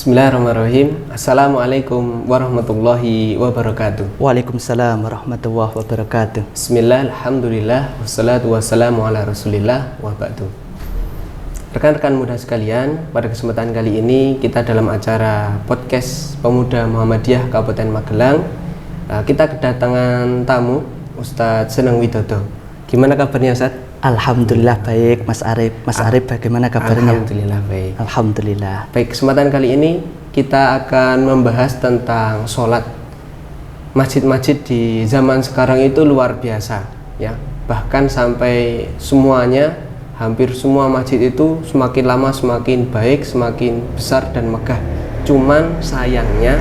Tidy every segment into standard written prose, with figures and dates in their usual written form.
Bismillahirrahmanirrahim. Assalamualaikum warahmatullahi wabarakatuh. Waalaikumsalam warahmatullahi wabarakatuh. Bismillah, alhamdulillah, wassalatu wassalamu ala rasulillah wa ba'du. Rekan-rekan muda sekalian, pada kesempatan kali ini kita dalam acara podcast Pemuda Muhammadiyah Kabupaten Magelang. Kita kedatangan tamu Ustadz Seneng Widodo. Gimana kabarnya Ustadz? Alhamdulillah baik Mas Arif. Mas Arif bagaimana kabarnya? Alhamdulillah baik. Alhamdulillah. Baik, kesempatan kali ini kita akan membahas tentang sholat. Masjid-masjid di zaman sekarang itu luar biasa, ya. Bahkan sampai semuanya, hampir semua masjid itu semakin lama semakin baik, semakin besar dan megah. Cuman sayangnya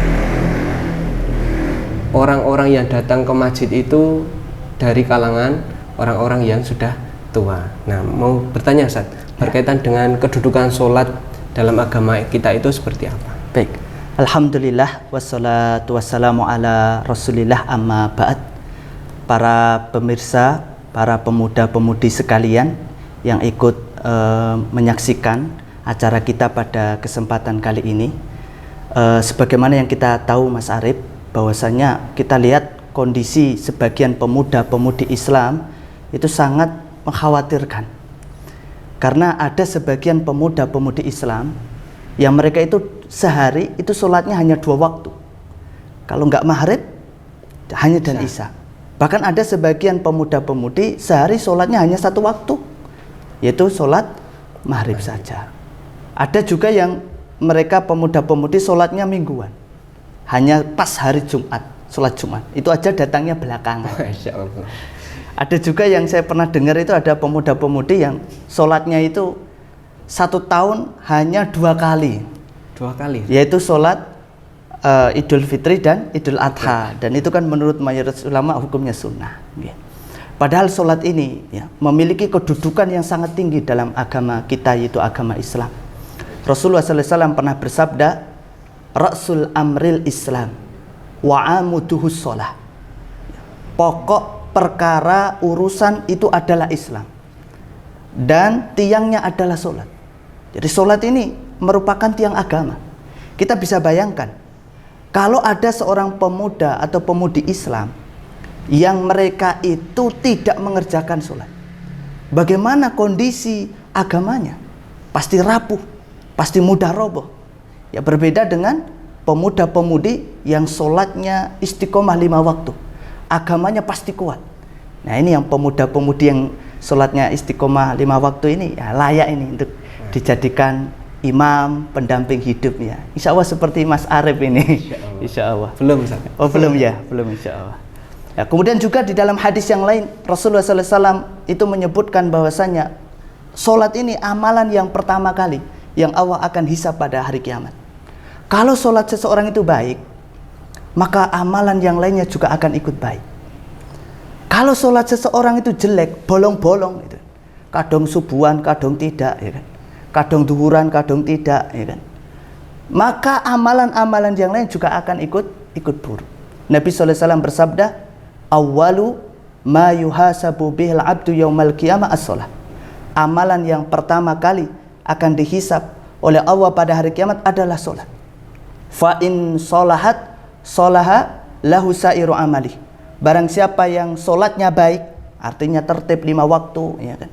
orang-orang yang datang ke masjid itu dari kalangan orang-orang yang sudah tua. Nah, mau bertanya Ustaz, berkaitan dengan kedudukan sholat dalam agama kita itu seperti apa? Baik, alhamdulillah wassalatu wassalamu ala rasulillah amma ba'd. Para pemirsa, para pemuda-pemudi sekalian yang ikut menyaksikan acara kita pada kesempatan kali ini, sebagaimana yang kita tahu Mas Arif, bahwasanya kita lihat kondisi sebagian pemuda-pemudi Islam itu sangat mengkhawatirkan, karena ada sebagian pemuda-pemudi Islam yang mereka itu sehari itu sholatnya hanya 2 waktu, kalau nggak maghrib hanya dan isya. Bahkan ada sebagian pemuda-pemudi sehari sholatnya hanya 1 waktu, yaitu sholat maghrib saja. Ada juga yang mereka pemuda-pemudi sholatnya mingguan, hanya pas hari Jumat, sholat Jumat, itu aja datangnya belakangan. Masya Allah. Ada juga yang saya pernah dengar itu ada pemuda-pemudi yang sholatnya itu 1 tahun hanya 2 kali. 2 kali? Yaitu sholat Idul Fitri dan Idul Adha. Dan itu kan menurut mayoritas ulama hukumnya sunnah. Padahal sholat ini ya, memiliki kedudukan yang sangat tinggi dalam agama kita, yaitu agama Islam. Rasulullah SAW pernah bersabda, Rasul amril Islam wa amuduhus sholah. Pokok perkara urusan itu adalah Islam dan tiangnya adalah sholat. Jadi sholat ini merupakan tiang agama. Kita bisa bayangkan kalau ada seorang pemuda atau pemudi Islam yang mereka itu tidak mengerjakan sholat, bagaimana kondisi agamanya? Pasti rapuh, pasti mudah roboh. Ya, berbeda dengan pemuda-pemudi yang sholatnya istiqomah 5 waktu, agamanya pasti kuat. Nah, ini yang pemuda-pemudi yang sholatnya istiqomah 5 waktu ini ya, layak ini untuk dijadikan imam pendamping hidup ya. Insya Allah seperti Mas Arif ini. Insya Allah. Belum Ustaz. Oh belum ya, belum insya Allah. Ya, kemudian juga di dalam hadis yang lain Rasulullah SAW itu menyebutkan bahwasanya sholat ini amalan yang pertama kali yang Allah akan hisab pada hari kiamat. Kalau sholat seseorang itu baik, maka amalan yang lainnya juga akan ikut baik. Kalau sholat seseorang itu jelek, bolong-bolong, gitu, kadang subuhan, kadang tidak, ya kan? Kadang duhuran, kadang tidak, ya kan? Maka amalan-amalan yang lain juga akan ikut buruk. Nabi SAW bersabda, "Awwalu ma yuhasabu bihil abdu yaumal qiyamah as-shalah." Amalan yang pertama kali akan dihisab oleh Allah pada hari kiamat adalah sholat. Fa in sholahat sholaha lahu sairu amali. Barang siapa yang sholatnya baik, artinya tertib 5 waktu, ya kan,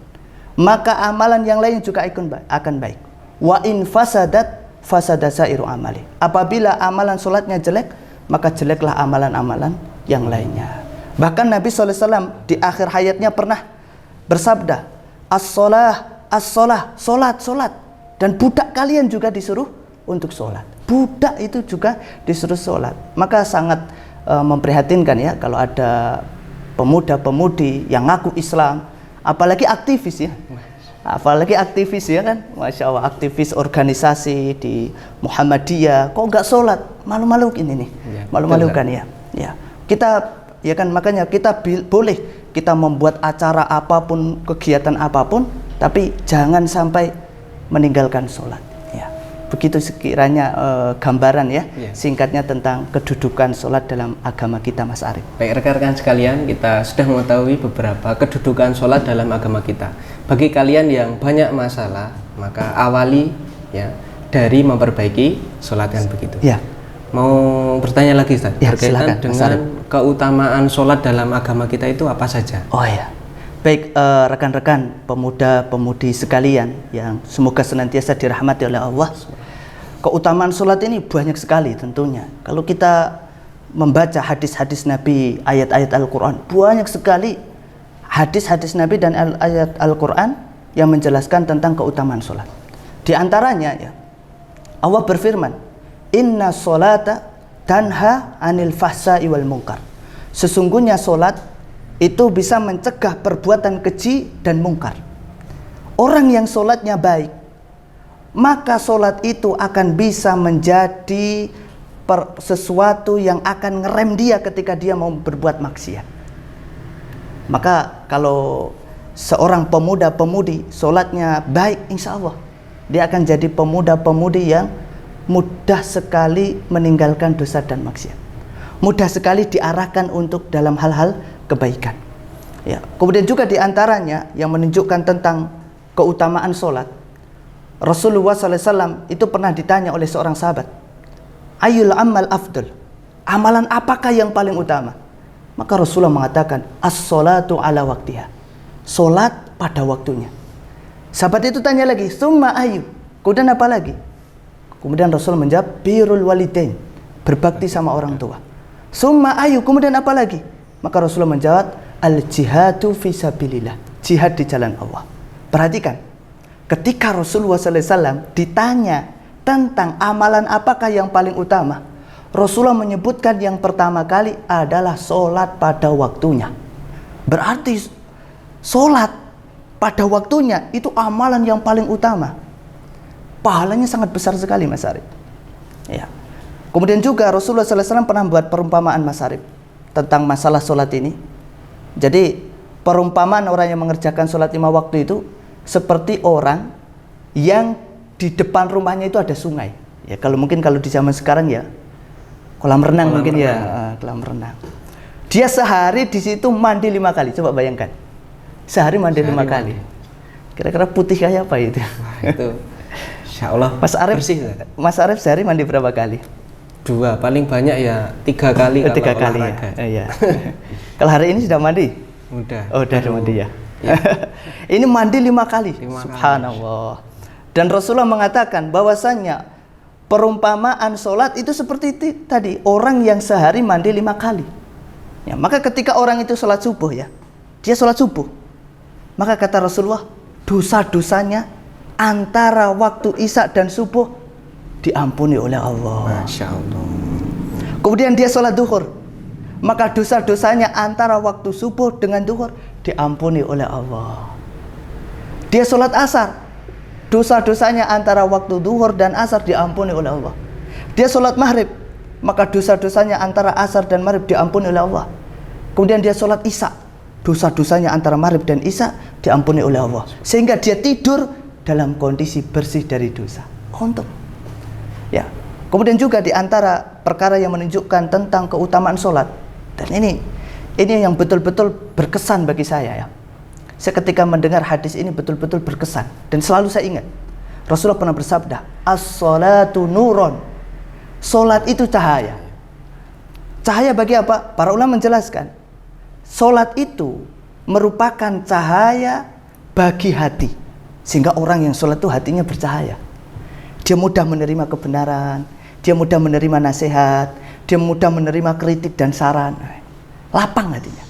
maka amalan yang lain juga akan baik. Wa in fasadat fasada sairu amali. Apabila amalan sholatnya jelek, maka jeleklah amalan-amalan yang lainnya. Bahkan Nabi SAW di akhir hayatnya pernah bersabda, as-sholah, as-sholah, sholat. Dan budak kalian juga disuruh untuk sholat. Budak itu juga disuruh sholat. Maka sangat memprihatinkan ya kalau ada pemuda-pemudi yang ngaku Islam, apalagi aktivis ya. Apalagi aktivis ya kan, Masya Allah, aktivis organisasi di Muhammadiyah, kok nggak sholat, malu-maluin ini, ya, malu-malukan ya. Ya, kita ya kan, makanya kita boleh kita membuat acara apapun, kegiatan apapun, tapi jangan sampai meninggalkan sholat. Ya, begitu sekiranya gambaran ya, singkatnya tentang kedudukan sholat dalam agama kita, Mas Arif. Baik rekan-rekan sekalian, kita sudah mengetahui beberapa kedudukan sholat dalam agama kita. Bagi kalian yang banyak masalah, maka awali ya dari memperbaiki sholat kan begitu. Ya. Mau bertanya lagi Ustaz, Ya, berkaitan silakan, dengan keutamaan sholat dalam agama kita itu apa saja? Oh ya. Baik, rekan-rekan pemuda-pemudi sekalian yang semoga senantiasa dirahmati oleh Allah. Keutamaan sholat ini banyak sekali tentunya. Kalau kita membaca hadis-hadis Nabi, ayat-ayat Al-Quran, banyak sekali hadis-hadis Nabi dan ayat Al-Quran yang menjelaskan tentang keutamaan sholat. Di antaranya ya, Allah berfirman, Inna sholata tanha anil fahsai wal munkar. Sesungguhnya sholat itu bisa mencegah perbuatan keji dan mungkar. Orang yang sholatnya baik, maka sholat itu akan bisa menjadi sesuatu yang akan ngerem dia ketika dia mau berbuat maksiat. Maka kalau seorang pemuda-pemudi sholatnya baik, insya Allah dia akan jadi pemuda-pemudi yang mudah sekali meninggalkan dosa dan maksiat, mudah sekali diarahkan untuk dalam hal-hal kebaikan. Ya. Kemudian juga diantaranya yang menunjukkan tentang keutamaan sholat, Rasulullah SAW itu pernah ditanya oleh seorang sahabat, Ayul amal afdal, amalan apakah yang paling utama? Maka Rasulullah mengatakan, as-sholatu ala waktiha, sholat pada waktunya. Sahabat itu tanya lagi, summa ayu, kemudian apa lagi? Kemudian Rasul menjawab, birrul walidain, berbakti sama orang tua. Summa ayu, kemudian apa lagi? Maka Rasulullah menjawab, al-jihadu fisabilillah, jihad di jalan Allah. Perhatikan, ketika Rasulullah SAW ditanya tentang amalan apakah yang paling utama, Rasulullah menyebutkan yang pertama kali adalah sholat pada waktunya. Berarti sholat pada waktunya itu amalan yang paling utama. Pahalanya sangat besar sekali, Mas Arif. Ya. Kemudian juga Rasulullah SAW pernah membuat perumpamaan, Mas Arif, tentang masalah sholat ini. Jadi perumpamaan orang yang mengerjakan sholat 5 waktu itu seperti orang yang di depan rumahnya itu ada sungai. Ya, kalau di zaman sekarang ya kolam renang mungkin renang. Ya, kolam renang. Dia sehari di situ mandi 5 kali. Coba bayangkan. Sehari mandi 5 kali. Kira-kira putih kayak apa itu? Wah, itu Insya Allah Mas Arif bersih. Mas Arif sehari mandi berapa kali? 2, paling banyak ya 3 kali. 3 kali ya. Iya. Kalau hari ini sudah mandi? Udah. Oh, udah mandi ya. Ya. Ini mandi 5 kali. 5 Subhanallah. Dan Rasulullah mengatakan bahwasanya perumpamaan sholat itu seperti itu tadi, orang yang sehari mandi 5 kali. Ya, maka ketika orang itu sholat subuh ya, dia sholat subuh, maka kata Rasulullah, dosa-dosanya antara waktu isya dan subuh diampuni oleh Allah. Masya Allah. Kemudian dia sholat duhur, maka dosa-dosanya antara waktu subuh dengan duhur diampuni oleh Allah. Dia sholat asar, dosa-dosanya antara waktu duhur dan asar diampuni oleh Allah. Dia sholat maghrib, maka dosa-dosanya antara asar dan maghrib diampuni oleh Allah. Kemudian dia sholat isya, dosa-dosanya antara maghrib dan isya diampuni oleh Allah. Sehingga dia tidur dalam kondisi bersih dari dosa. Untuk ya. Kemudian juga di antara perkara yang menunjukkan tentang keutamaan sholat, dan ini yang betul-betul berkesan bagi saya ya. Saya ketika mendengar hadis ini betul-betul berkesan dan selalu saya ingat Rasulullah pernah bersabda, as-sholatu nuron, sholat itu cahaya. Cahaya bagi apa? Para ulama menjelaskan, sholat itu merupakan cahaya bagi hati, sehingga orang yang sholat itu hatinya bercahaya. Dia mudah menerima kebenaran, dia mudah menerima nasihat, dia mudah menerima kritik dan saran, lapang hatinya.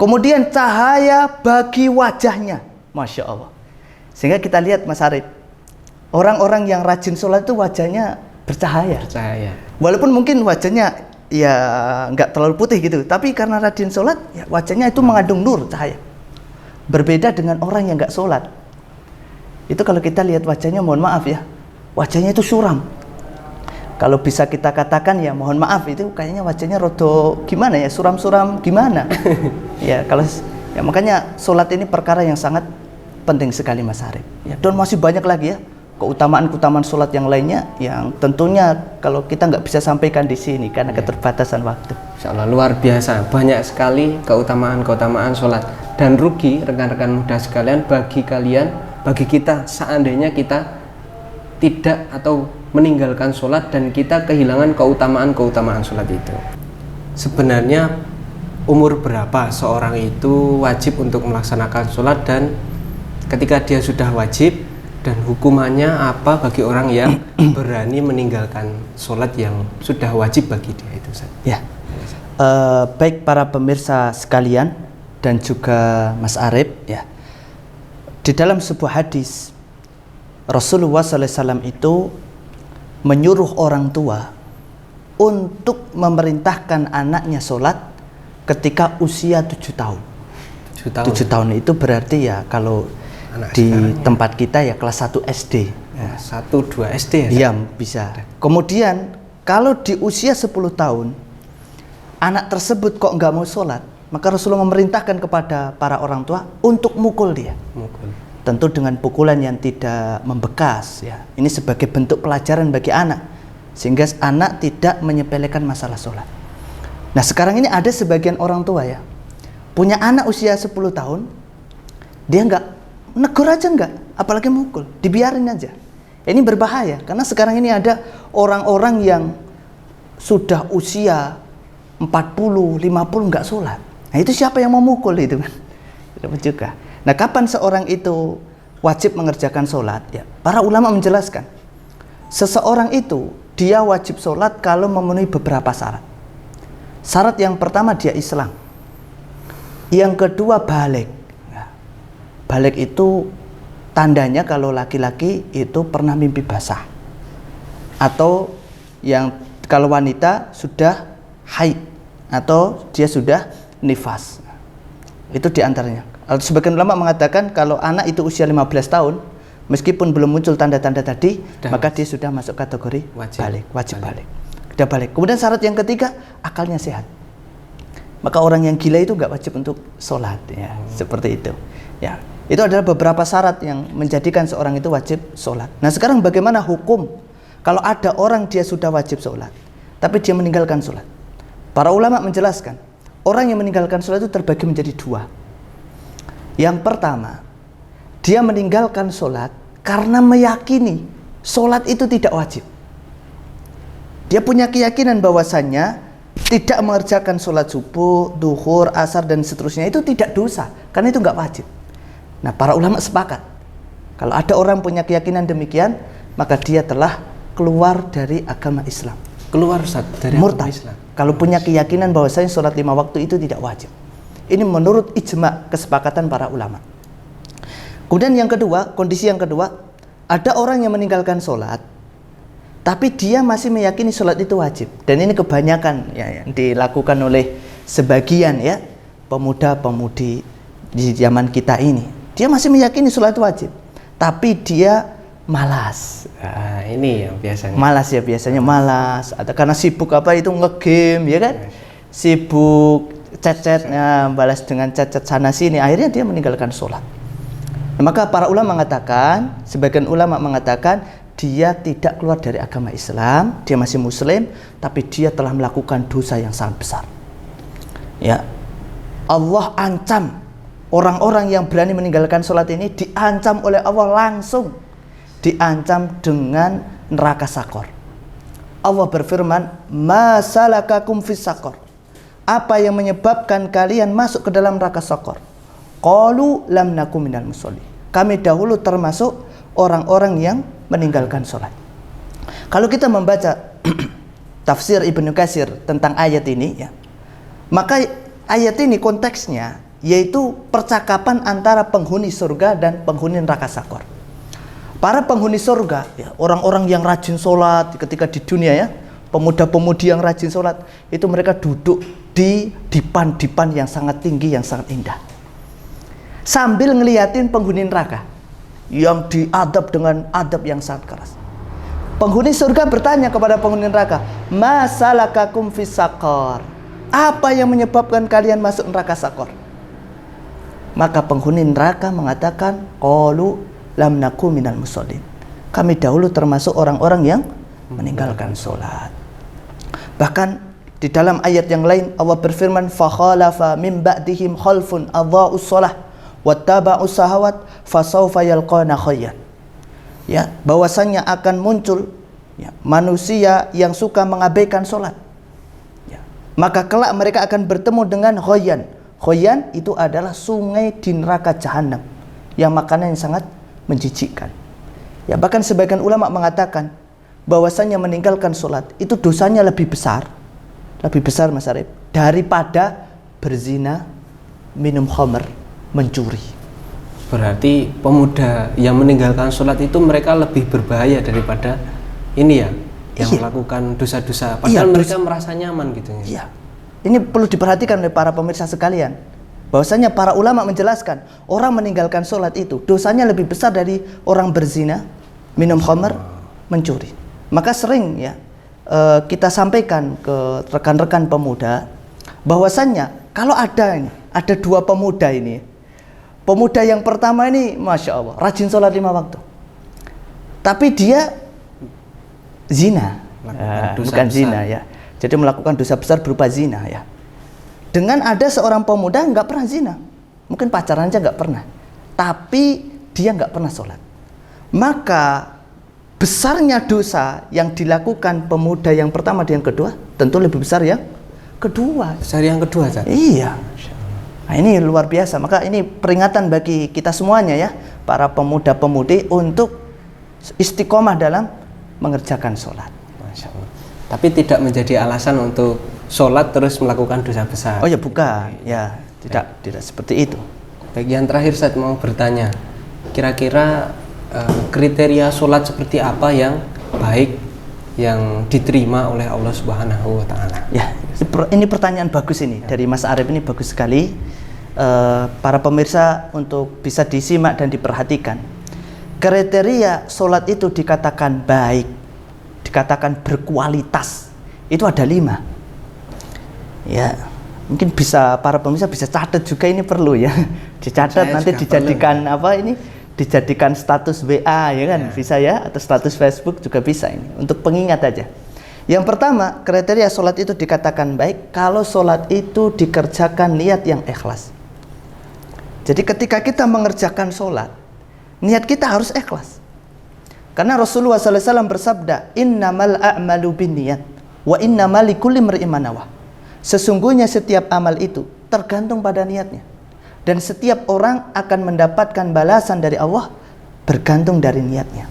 Kemudian cahaya bagi wajahnya, Masya Allah. Sehingga kita lihat Mas Arif, orang-orang yang rajin sholat itu wajahnya bercahaya. Walaupun mungkin wajahnya ya nggak terlalu putih gitu, tapi karena rajin sholat, ya wajahnya itu mengandung nur, cahaya. Berbeda dengan orang yang nggak sholat. Itu kalau kita lihat wajahnya, mohon maaf ya, wajahnya itu suram. Kalau bisa kita katakan ya mohon maaf, itu kayaknya wajahnya rodo gimana ya, suram-suram gimana. Ya kalau ya makanya sholat ini perkara yang sangat penting sekali Mas Arif. Ya, dan masih banyak lagi ya keutamaan-keutamaan sholat yang lainnya yang tentunya kalau kita nggak bisa sampaikan di sini karena keterbatasan waktu. Insya Allah luar biasa, banyak sekali keutamaan sholat, dan rugi rekan-rekan muda sekalian bagi kalian, bagi kita seandainya kita tidak atau meninggalkan sholat dan kita kehilangan keutamaan sholat itu. Sebenarnya umur berapa seorang itu wajib untuk melaksanakan sholat, dan ketika dia sudah wajib, dan hukumannya apa bagi orang yang berani meninggalkan sholat yang sudah wajib bagi dia itu, Ustaz? Ya, baik para pemirsa sekalian dan juga Mas Arif, ya, di dalam sebuah hadis Rasulullah SAW itu menyuruh orang tua untuk memerintahkan anaknya sholat ketika usia 7 tahun. 7 tahun itu berarti ya kalau anak di tempat kita ya kelas 1 SD. Ya. 1-2 SD ya? Iya, bisa. Kemudian kalau di usia 10 tahun anak tersebut kok nggak mau sholat, maka Rasulullah memerintahkan kepada para orang tua untuk mukul dia. Mukul. Tentu dengan pukulan yang tidak membekas, ya. Ini sebagai bentuk pelajaran bagi anak, sehingga anak tidak menyepelekan masalah sholat. Nah, sekarang ini ada sebagian orang tua ya, punya anak usia 10 tahun, dia nggak negur aja, nggak, apalagi mukul, dibiarin aja. Ini berbahaya, karena sekarang ini ada orang-orang yang sudah usia 40, 50 nggak sholat. Nah, itu siapa yang mau mukul itu kan? Tidak juga. Nah, kapan seorang itu wajib mengerjakan sholat? Ya, para ulama menjelaskan, seseorang itu dia wajib sholat kalau memenuhi beberapa syarat. Syarat yang pertama dia Islam. Yang kedua balik. Nah, balik itu tandanya kalau laki-laki itu pernah mimpi basah, atau yang kalau wanita sudah haid atau dia sudah nifas. Itu diantaranya. Sebagian ulama mengatakan kalau anak itu usia 15 tahun, meskipun belum muncul tanda-tanda tadi, maka dia sudah masuk kategori wajib balik. Sudah balik. Kemudian syarat yang ketiga, akalnya sehat. Maka orang yang gila itu nggak wajib untuk sholat, ya, seperti itu. Ya, itu adalah beberapa syarat yang menjadikan seorang itu wajib sholat. Nah, sekarang bagaimana hukum kalau ada orang dia sudah wajib sholat, tapi dia meninggalkan sholat? Para ulama menjelaskan, orang yang meninggalkan sholat itu terbagi menjadi dua. Yang pertama, dia meninggalkan sholat karena meyakini sholat itu tidak wajib. Dia punya keyakinan bahwasannya tidak mengerjakan sholat subuh, duhur, asar, dan seterusnya itu tidak dosa, karena itu nggak wajib. Nah, para ulama sepakat, kalau ada orang punya keyakinan demikian, maka dia telah keluar dari agama Islam. Keluar, Ustaz, dari murtad. agama Islam. Kalau punya keyakinan bahwasanya sholat 5 waktu itu tidak wajib. Ini menurut ijma, kesepakatan para ulama. Kemudian yang kedua, kondisi yang kedua, ada orang yang meninggalkan sholat, tapi dia masih meyakini sholat itu wajib. Dan ini kebanyakan ya, yang dilakukan oleh sebagian ya pemuda-pemudi di zaman kita ini. Dia masih meyakini sholat itu wajib, tapi dia malas. Nah, ini yang biasanya. Malas ya, biasanya malas. Atau karena sibuk apa itu nge-game ya kan? Sibuk chat-chatnya, balas dengan chat-chat sana sini, akhirnya dia meninggalkan sholat. Nah, maka para ulama mengatakan, sebagian ulama mengatakan dia tidak keluar dari agama Islam, dia masih muslim, tapi dia telah melakukan dosa yang sangat besar. Ya, Allah ancam orang-orang yang berani meninggalkan sholat ini, diancam oleh Allah langsung, diancam dengan neraka sakor. Allah berfirman, "Ma salakakum fis sakor?" Apa yang menyebabkan kalian masuk ke dalam neraka sakor? Qalu lam nakum minal musholli. Kami dahulu termasuk orang-orang yang meninggalkan sholat. Kalau kita membaca tafsir Ibnu Katsir tentang ayat ini ya, maka ayat ini konteksnya yaitu percakapan antara penghuni surga dan penghuni neraka sakor. Para penghuni surga ya, orang-orang yang rajin sholat ketika di dunia ya, pemuda-pemudi yang rajin sholat, itu mereka duduk di dipan-dipan yang sangat tinggi, yang sangat indah, sambil ngeliatin penghuni neraka yang diadab dengan adab yang sangat keras. Penghuni surga bertanya kepada penghuni neraka, "Ma salakakum fis sakor?" Apa yang menyebabkan kalian masuk neraka sakor? Maka penghuni neraka mengatakan, "Qalu lam nakum minal mushollin." Kami dahulu termasuk orang-orang yang meninggalkan sholat. Bahkan di dalam ayat yang lain Allah berfirman, "Fa khalafa min ba'dihim khalfun adha'us shalah wattaba'us shahawat fasawfa yalqawna khayyan." ya, bahwasannya akan muncul ya, manusia yang suka mengabaikan sholat. Ya. Maka kelak mereka akan bertemu dengan Ghayyan. Ghayyan itu adalah sungai di neraka jahanam yang makanannya sangat menjijikkan. Ya, bahkan sebagian ulama mengatakan bahwasannya meninggalkan sholat itu dosanya lebih besar Mas Arif, daripada berzina, minum khamr, mencuri. Berarti pemuda yang meninggalkan sholat itu mereka lebih berbahaya daripada ini ya, yang melakukan dosa-dosa. Padahal mereka merasa nyaman gitu ya. Iya. Ini perlu diperhatikan oleh para pemirsa sekalian. Bahwasanya para ulama menjelaskan orang meninggalkan sholat itu dosanya lebih besar dari orang berzina, minum khamr, mencuri. Maka sering ya kita sampaikan ke rekan-rekan pemuda bahwasannya kalau ada dua pemuda ini. Pemuda yang pertama ini Masya Allah rajin sholat 5 waktu, tapi dia zina, bukan besar. Zina ya. Jadi melakukan dosa besar berupa zina ya. Dengan ada seorang pemuda nggak pernah zina, mungkin pacaran aja nggak pernah, tapi dia nggak pernah sholat. Maka besarnya dosa yang dilakukan pemuda yang pertama dan yang kedua tentu lebih besar yang kedua. Besar yang kedua, Zat? Iya. Nah, ini luar biasa. Maka ini peringatan bagi kita semuanya ya, para pemuda-pemudi untuk istiqomah dalam mengerjakan sholat. Masya Allah. Tapi tidak menjadi alasan untuk sholat terus melakukan dosa besar. Oh ya bukan, ya tidak seperti itu. Baik, yang terakhir saya mau bertanya, kira-kira kriteria sholat seperti apa yang baik yang diterima oleh Allah Subhanahu wa Ta'ala? Ya, ini pertanyaan bagus ini dari Mas Arif, ini bagus sekali. Para pemirsa untuk bisa disimak dan diperhatikan. Kriteria sholat itu dikatakan baik, dikatakan berkualitas, itu ada 5. Ya, mungkin bisa para pemirsa bisa catat juga, ini perlu ya. Dicatat nanti dijadikan perlu. Dijadikan status WA ya kan, bisa ya, atau status Facebook juga bisa, ini untuk pengingat aja. Yang pertama, kriteria sholat itu dikatakan baik kalau sholat itu dikerjakan niat yang ikhlas. Jadi ketika kita mengerjakan sholat, niat kita harus ikhlas. Karena Rasulullah SAW bersabda, innamal a'malu binniyat wa innamal likulli imri'in ma nawah. Sesungguhnya setiap amal itu tergantung pada niatnya, dan setiap orang akan mendapatkan balasan dari Allah bergantung dari niatnya.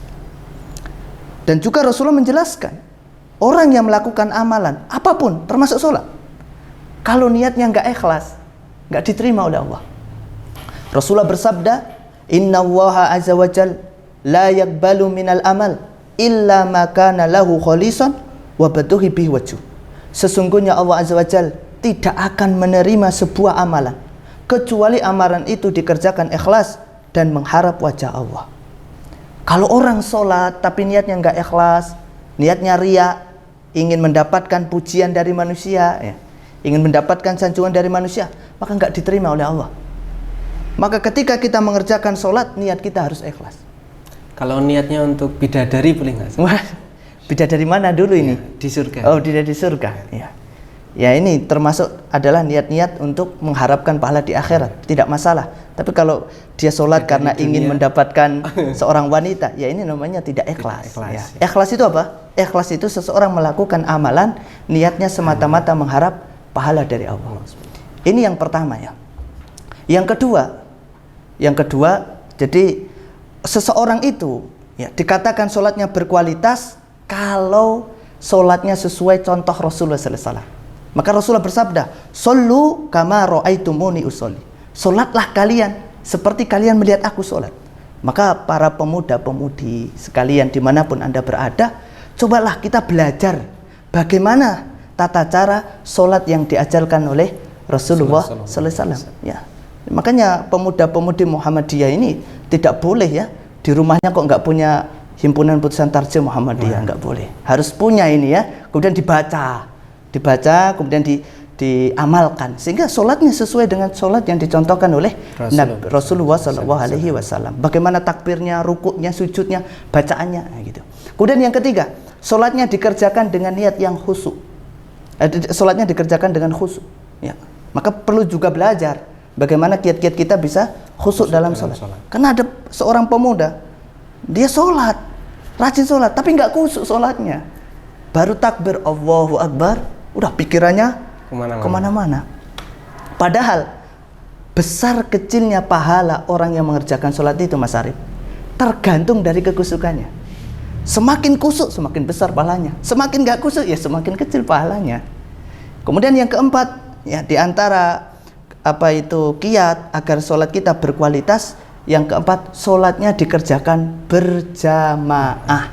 Dan juga Rasulullah menjelaskan, orang yang melakukan amalan apapun termasuk sholat, kalau niatnya nggak ikhlas, nggak diterima oleh Allah. Rasulullah bersabda, inna Allaha azza wa jal la yakbalu minal amal illa ma kana lahu khalisan wa baduhi bihi wajhu. Sesungguhnya Allah azza wa jal tidak akan menerima sebuah amalan kecuali amalan itu dikerjakan ikhlas dan mengharap wajah Allah. Kalau orang sholat tapi niatnya nggak ikhlas, niatnya riya, ingin mendapatkan pujian dari manusia ya, ingin mendapatkan sanjungan dari manusia, maka nggak diterima oleh Allah. Maka ketika kita mengerjakan sholat, niat kita harus ikhlas. Kalau niatnya untuk bidadari boleh nggak? Wah, bidadari mana dulu ini? Di surga. Oh, di surga. Ya. Ya, ini termasuk adalah niat-niat untuk mengharapkan pahala di akhirat, tidak masalah. Tapi kalau dia sholat karena ingin mendapatkan seorang wanita, ya ini namanya tidak ikhlas. Ya. Ikhlas itu apa? Ikhlas itu seseorang melakukan amalan, niatnya semata-mata mengharap pahala dari Allah. Ini yang pertama ya. Yang kedua, jadi seseorang itu ya dikatakan sholatnya berkualitas kalau sholatnya sesuai contoh Rasulullah SAW. Maka Rasulullah bersabda, "Shollu kama ra'aitumuni usolli." Sholatlah kalian seperti kalian melihat aku sholat. Maka para pemuda-pemudi sekalian dimanapun Anda berada, cobalah kita belajar bagaimana tata cara sholat yang diajarkan oleh Rasulullah SAW. Ya. Makanya pemuda-pemudi Muhammadiyah ini tidak boleh ya di rumahnya kok nggak punya himpunan putusan tarjih Muhammadiyah, nggak boleh. Harus punya ini ya, kemudian dibaca, kemudian diamalkan sehingga sholatnya sesuai dengan sholat yang dicontohkan oleh Rasulullah SAW. Bagaimana takbirnya, rukuknya, sujudnya, bacaannya, gitu. Kemudian yang ketiga, sholatnya dikerjakan dengan niat yang khusyuk. Sholatnya dikerjakan dengan khusyuk. Ya. Maka perlu juga belajar bagaimana kiat-kiat kita bisa khusyuk dalam sholat. Karena ada seorang pemuda, dia sholat rajin sholat, tapi nggak khusyuk sholatnya. Baru takbir Allahu Akbar, udah pikirannya kemana-mana. Padahal besar kecilnya pahala orang yang mengerjakan sholat itu, Mas Arif, tergantung dari kekusukannya. Semakin kusuk semakin besar pahalanya, semakin nggak kusuk ya semakin kecil pahalanya. Kemudian yang keempat, ya diantara kiat agar sholat kita berkualitas, yang keempat, sholatnya dikerjakan berjamaah.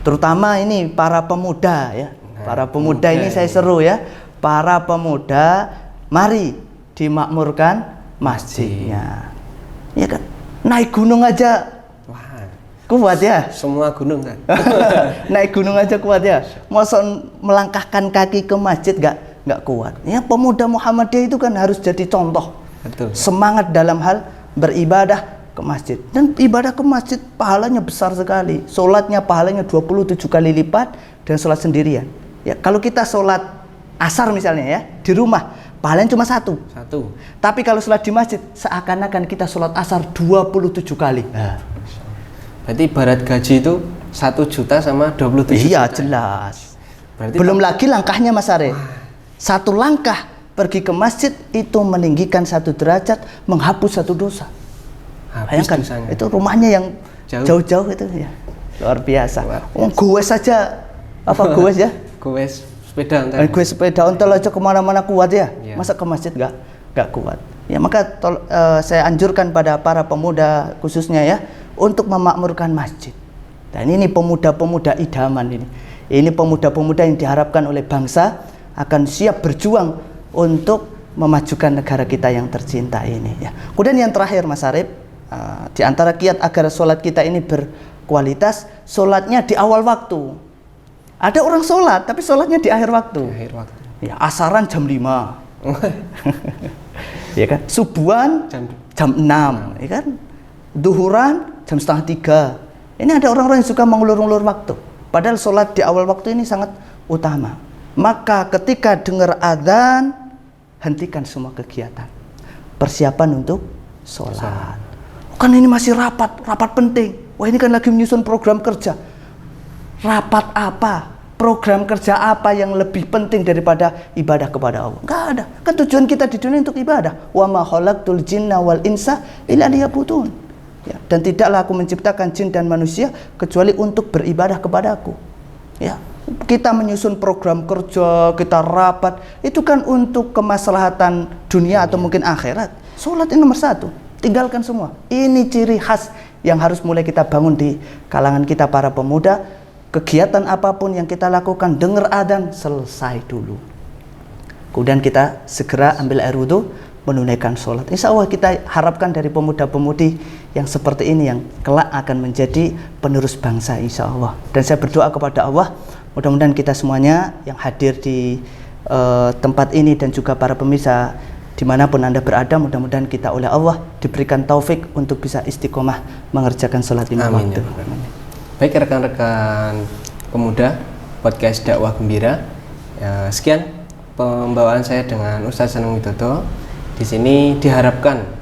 Terutama ini para pemuda ya. Para pemuda ini saya seru ya. Para pemuda, mari dimakmurkan masjidnya. Ya kan? Naik gunung aja kuat ya. Semua gunung kan. Naik gunung aja kuat ya. Masa melangkahkan kaki ke masjid nggak kuat. Ya, pemuda Muhammadiyah itu kan harus jadi contoh. Betul. Semangat dalam hal beribadah ke masjid. Dan ibadah ke masjid pahalanya besar sekali. Sholatnya pahalanya 27 kali lipat dan sholat sendirian. Ya, kalau kita sholat asar misalnya ya di rumah, pahalanya cuma satu. Tapi kalau sholat di masjid, seakan-akan kita sholat asar 27 kali. Berarti ibarat gaji itu 1 juta sama 27 juta. Iya, jelas. Berarti belum lagi langkahnya, Mas Are. Satu langkah pergi ke masjid itu meninggikan 1 derajat, menghapus 1 dosa. Bayangkan, itu rumahnya yang jauh-jauh itu ya. Luar biasa. Goes saja, goes ya? Goes sepeda ontel. Goes sepeda ontel aja kemana-mana kuat ya. Masa ke masjid nggak kuat? Ya, maka saya anjurkan pada para pemuda khususnya ya, untuk memakmurkan masjid. Dan ini pemuda-pemuda idaman ini. Ini pemuda-pemuda yang diharapkan oleh bangsa akan siap berjuang untuk memajukan negara kita yang tercinta ini ya. Kemudian yang terakhir, Mas Arif, di antara kiat agar sholat kita ini berkualitas, sholatnya di awal waktu. Ada orang sholat tapi sholatnya di akhir waktu. Ya, asaran jam 5. Ya kan? Subuhan jam 6, ya kan? Duhuran jam setengah 3. Ini ada orang-orang yang suka mengulur-ulur waktu. Padahal sholat di awal waktu ini sangat utama. Maka ketika dengar adzan, hentikan semua kegiatan. Persiapan untuk sholat. Kan ini masih rapat penting. Wah, ini kan lagi menyusun program kerja. Rapat apa? Program kerja apa yang lebih penting daripada ibadah kepada Allah? Enggak ada. Kan tujuan kita di dunia untuk ibadah. Wa ma khalaqtul jinna wal insa illa liya'budun. Ya, dan tidaklah aku menciptakan jin dan manusia kecuali untuk beribadah kepadaku. Ya, kita menyusun program kerja, kita rapat, itu kan untuk kemaslahatan dunia atau mungkin akhirat. Sholat ini nomor 1. Tinggalkan semua. Ini ciri khas yang harus mulai kita bangun di kalangan kita para pemuda. Kegiatan apapun yang kita lakukan, dengar adzan, selesai dulu. Kemudian kita segera ambil air wudhu, menunaikan sholat. Insya Allah kita harapkan dari pemuda-pemudi yang seperti ini yang kelak akan menjadi penerus bangsa, insya Allah. Dan saya berdoa kepada Allah, mudah-mudahan kita semuanya yang hadir di tempat ini dan juga para pemirsa dimanapun Anda berada, mudah-mudahan kita oleh Allah diberikan taufik untuk bisa istiqomah mengerjakan sholat lima waktu. Baik rekan-rekan pemuda podcast dakwah gembira, ya, sekian pembawaan saya dengan Ustaz Seneng Widodo. Di sini diharapkan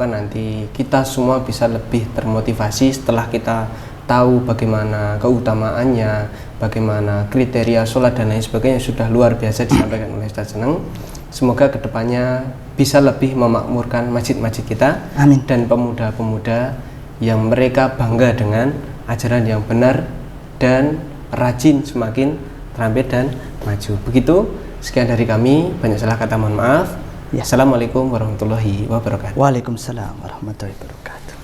nanti kita semua bisa lebih termotivasi setelah kita tahu bagaimana keutamaannya, bagaimana kriteria sholat dan lain sebagainya, sudah luar biasa disampaikan oleh Ustaz Seneng. Semoga kedepannya bisa lebih memakmurkan masjid-masjid kita. Amin. Dan pemuda-pemuda yang mereka bangga dengan ajaran yang benar dan rajin semakin terampil dan maju. Begitu, sekian dari kami, banyak salah kata mohon maaf. Ya. Assalamualaikum warahmatullahi wabarakatuh. Waalaikumsalam warahmatullahi wabarakatuh.